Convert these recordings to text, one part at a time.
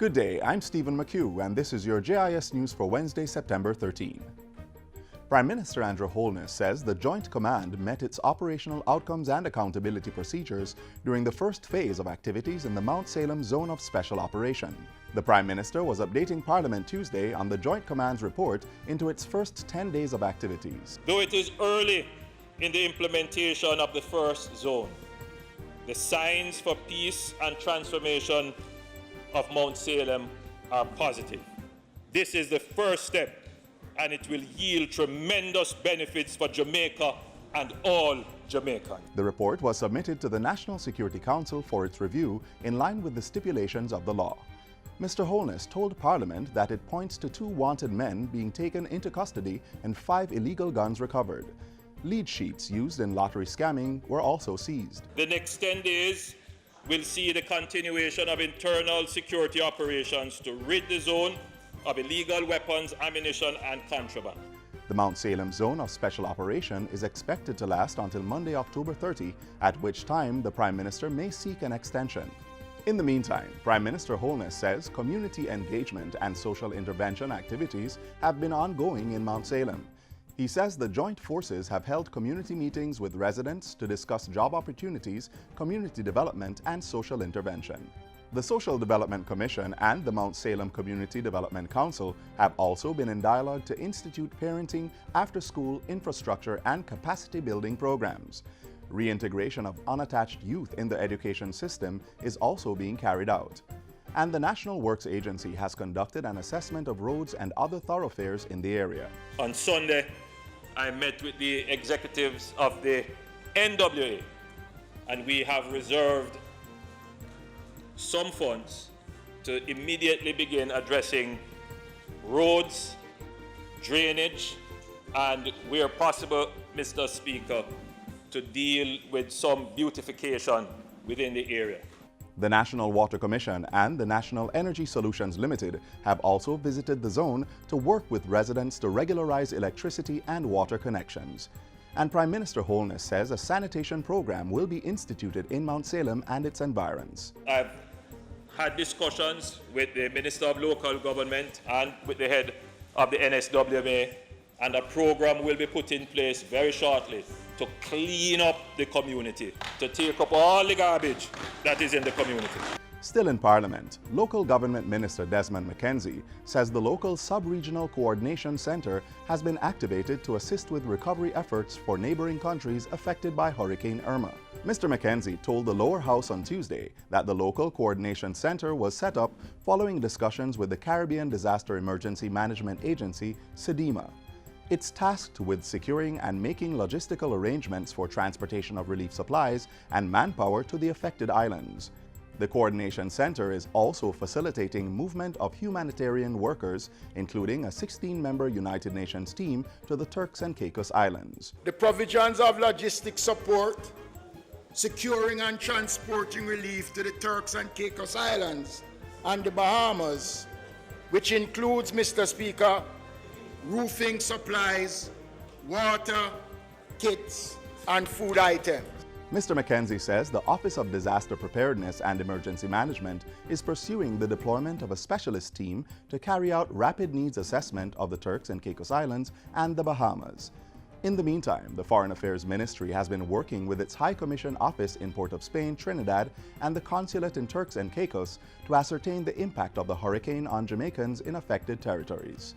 Good day, I'm Stephen McHugh, and this is your JIS News for Wednesday, September 13. Prime Minister Andrew Holness says the Joint Command met its operational outcomes and accountability procedures during the first phase of activities in the Mount Salem Zone of Special Operation. The Prime Minister was updating Parliament Tuesday on the Joint Command's report into its first 10 days of activities. Though it is early in the implementation of the first zone, the signs for peace and transformation of Mount Salem are positive. This is the first step, and it will yield tremendous benefits for Jamaica and all Jamaicans. The report was submitted to the National Security Council for its review in line with the stipulations of the law. Mr. Holness told Parliament that it points to 2 wanted men being taken into custody and 5 illegal guns recovered. Lead sheets used in lottery scamming were also seized. The next 10 days will see the continuation of internal security operations to rid the zone of illegal weapons, ammunition, and contraband. The Mount Salem Zone of Special Operation is expected to last until Monday, October 30, at which time the Prime Minister may seek an extension. In the meantime, Prime Minister Holness says community engagement and social intervention activities have been ongoing in Mount Salem. He says the joint forces have held community meetings with residents to discuss job opportunities, community development, and social intervention. The Social Development Commission and the Mount Salem Community Development Council have also been in dialogue to institute parenting, after-school, infrastructure, and capacity-building programs. Reintegration of unattached youth in the education system is also being carried out. And the National Works Agency has conducted an assessment of roads and other thoroughfares in the area. On Sunday, I met with the executives of the NWA, and we have reserved some funds to immediately begin addressing roads, drainage, and where possible, Mr. Speaker, to deal with some beautification within the area. The National Water Commission and the National Energy Solutions Limited have also visited the zone to work with residents to regularize electricity and water connections. And Prime Minister Holness says a sanitation program will be instituted in Mount Salem and its environs. I've had discussions with the Minister of Local Government and with the head of the NSWA, and a program will be put in place very shortly to clean up the community, to take up all the garbage that is in the community. Still in Parliament, Local Government Minister Desmond McKenzie says the local Sub-Regional Coordination Centre has been activated to assist with recovery efforts for neighbouring countries affected by Hurricane Irma. Mr. McKenzie told the Lower House on Tuesday that the Local Coordination Centre was set up following discussions with the Caribbean Disaster Emergency Management Agency, CDEMA. It's tasked with securing and making logistical arrangements for transportation of relief supplies and manpower to the affected islands. The Coordination Center is also facilitating movement of humanitarian workers, including a 16-member United Nations team, to the Turks and Caicos Islands. The provisions of logistic support, securing and transporting relief to the Turks and Caicos Islands and the Bahamas, which includes, Mr. Speaker, roofing supplies, water, kits, and food items. Mr. McKenzie says the Office of Disaster Preparedness and Emergency Management is pursuing the deployment of a specialist team to carry out rapid needs assessment of the Turks and Caicos Islands and the Bahamas. In the meantime, the Foreign Affairs Ministry has been working with its High Commission Office in Port of Spain, Trinidad, and the Consulate in Turks and Caicos to ascertain the impact of the hurricane on Jamaicans in affected territories.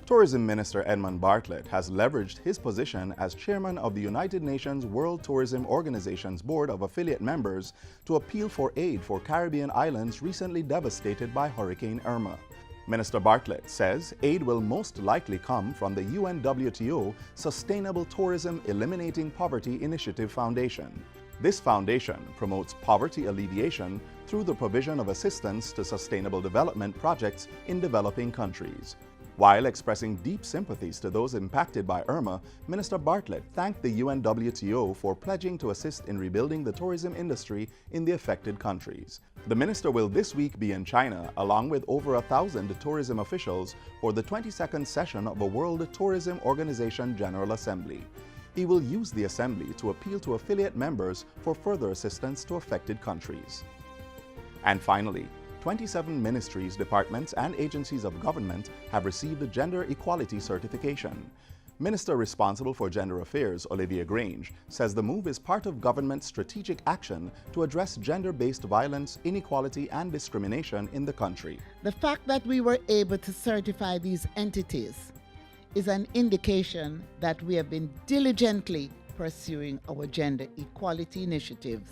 Tourism Minister Edmund Bartlett has leveraged his position as chairman of the United Nations World Tourism Organization's Board of Affiliate Members to appeal for aid for Caribbean islands recently devastated by Hurricane Irma. Minister Bartlett says aid will most likely come from the UNWTO Sustainable Tourism Eliminating Poverty Initiative Foundation. This foundation promotes poverty alleviation through the provision of assistance to sustainable development projects in developing countries. While expressing deep sympathies to those impacted by Irma, Minister Bartlett thanked the UNWTO for pledging to assist in rebuilding the tourism industry in the affected countries. The minister will this week be in China along with over 1,000 tourism officials for the 22nd session of the World Tourism Organization General Assembly. He will use the assembly to appeal to affiliate members for further assistance to affected countries. And finally, 27 ministries, departments, and agencies of government have received the Gender Equality Certification. Minister responsible for Gender Affairs, Olivia Grange, says the move is part of government's strategic action to address gender-based violence, inequality, and discrimination in the country. The fact that we were able to certify these entities is an indication that we have been diligently pursuing our gender equality initiatives,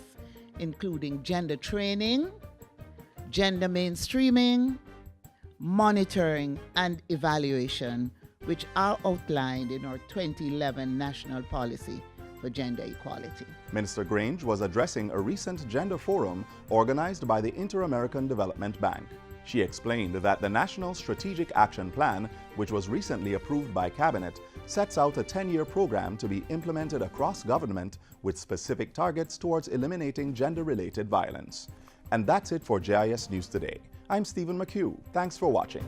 including gender training, gender mainstreaming, monitoring, and evaluation, which are outlined in our 2011 National Policy for Gender Equality. Minister Grange was addressing a recent gender forum organized by the Inter-American Development Bank. She explained that the National Strategic Action Plan, which was recently approved by Cabinet, sets out a 10-year program to be implemented across government with specific targets towards eliminating gender-related violence. And that's it for JIS News Today. I'm Stephen McHugh. Thanks for watching.